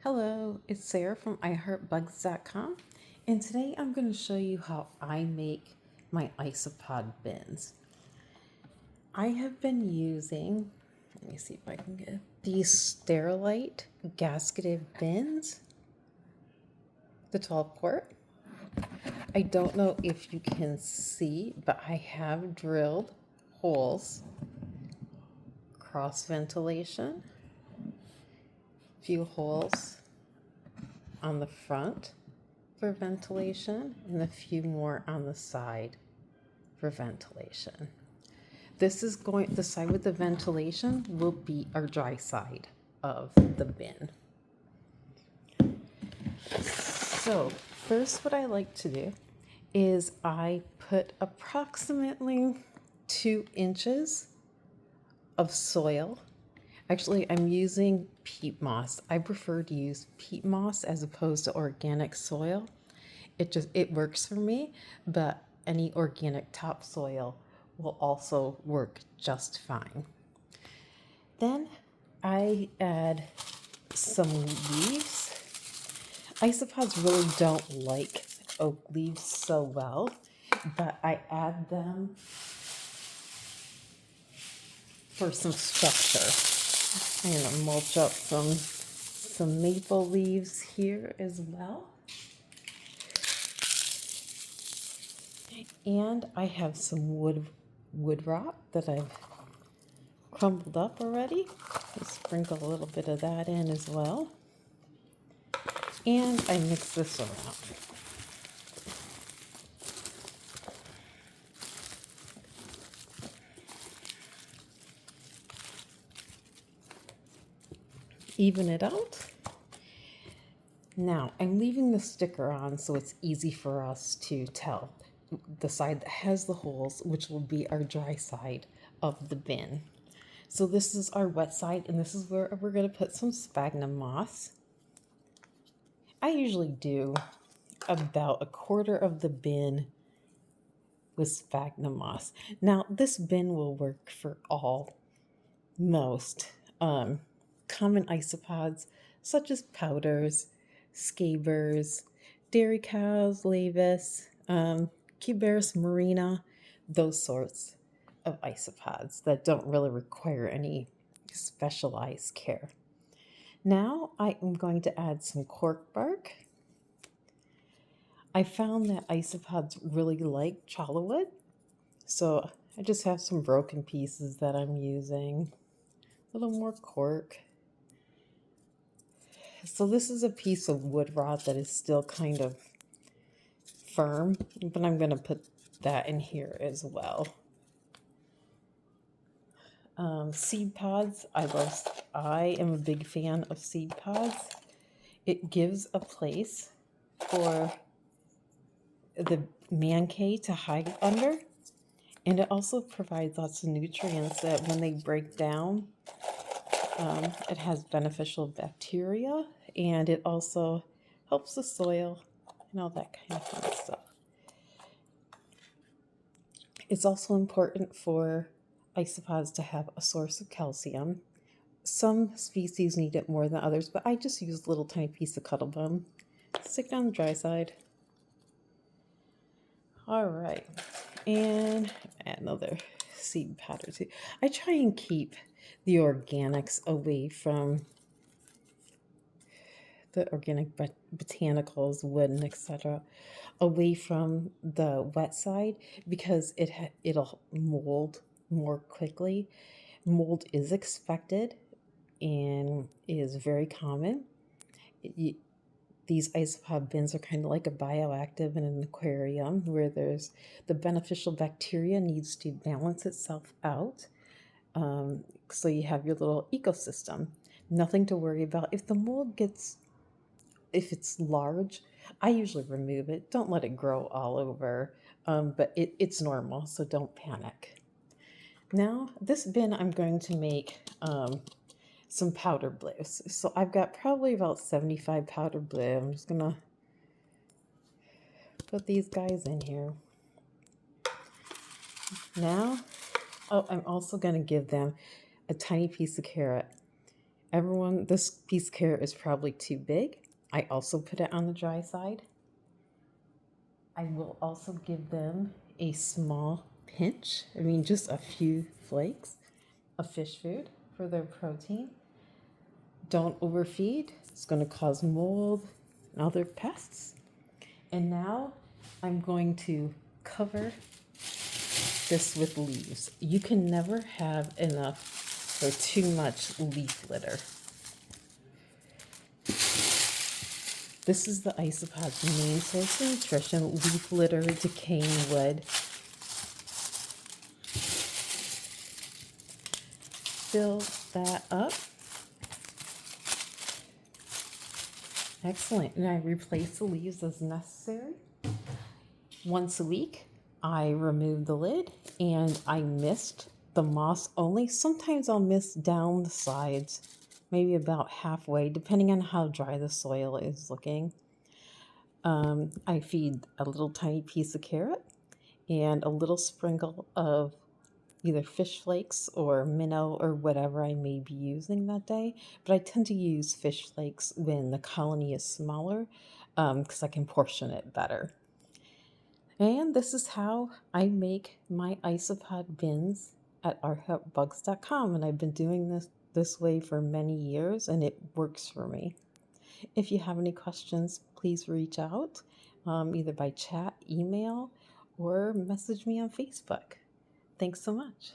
Hello, it's Sarah from iHeartBugs.com, and today I'm going to show you how I make my Isopod bins. I have been using, let me see if I can get these Sterilite gasketed bins, the 12 quart. I don't know if you can see, but I have drilled holes, cross ventilation, few holes on the front for ventilation and a few more on the side for ventilation. The side with the ventilation will be our dry side of the bin. So first what I like to do is I put approximately 2 inches of soil. Actually, I'm using peat moss. I prefer to use peat moss as opposed to organic soil. It works for me, but any organic topsoil will also work just fine. Then I add some leaves. Isopods really don't like oak leaves so well, but I add them for some structure. I'm going to mulch up some maple leaves here as well. And I have some wood rot that I've crumbled up already. I'll sprinkle a little bit of that in as well. And I mix this around. Even it out. Now, I'm leaving the sticker on so it's easy for us to tell the side that has the holes, which will be our dry side of the bin. So this is our wet side, and this is where we're going to put some sphagnum moss. I usually do about a quarter of the bin with sphagnum moss. Now, this bin will work for most common isopods, such as powders, scabers, dairy cows, lavis, Cubaris marina, those sorts of isopods that don't really require any specialized care. Now I am going to add some cork bark. I found that isopods really like cholla wood, so I just have some broken pieces that I'm using. A little more cork. So this is a piece of wood rot that is still kind of firm, but I'm going to put that in here as well. Seed pods. I am a big fan of seed pods. It gives a place for the man-cave to hide under, and it also provides lots of nutrients that when they break down, it has beneficial bacteria, and it also helps the soil and all that kind of fun stuff. It's also important for isopods to have a source of calcium. Some species need it more than others, but I just use a little tiny piece of Cuttlebone. Stick it on the dry side. All right, and add another seed pod or two. I try and keep the organics away from the organic botanicals, wood, and etc., away from the wet side because it'll mold more quickly. Mold is expected and is very common. These isopod bins are kind of like a bioactive in an aquarium where there's the beneficial bacteria needs to balance itself out. So you have your little ecosystem. Nothing to worry about. If the mold if it's large, I usually remove it. Don't let it grow all over, but it's normal, so don't panic. Now, this bin I'm going to make some powder blues. So I've got probably about 75 powder blue. I'm just gonna put these guys in here. Now, I'm also gonna give them a tiny piece of carrot. This piece of carrot is probably too big. I also put it on the dry side. I will also give them a small pinch, just a few flakes of fish food for their protein. Don't overfeed, it's going to cause mold and other pests. And now I'm going to cover this with leaves. You can never have enough or too much leaf litter. This is the Isopod's main source of nutrition: leaf litter, decaying wood. Fill that up. Excellent. And I replace the leaves as necessary. Once a week, I remove the lid and I mist the moss only. Sometimes I'll mist down the sides, maybe about halfway, depending on how dry the soil is looking. I feed a little tiny piece of carrot and a little sprinkle of either fish flakes or minnow or whatever I may be using that day. But I tend to use fish flakes when the colony is smaller because I can portion it better. And this is how I make my Isopod bins at ourhelpbugs.com. And I've been doing this way for many years and it works for me. If you have any questions, please reach out either by chat, email, or message me on Facebook. Thanks so much.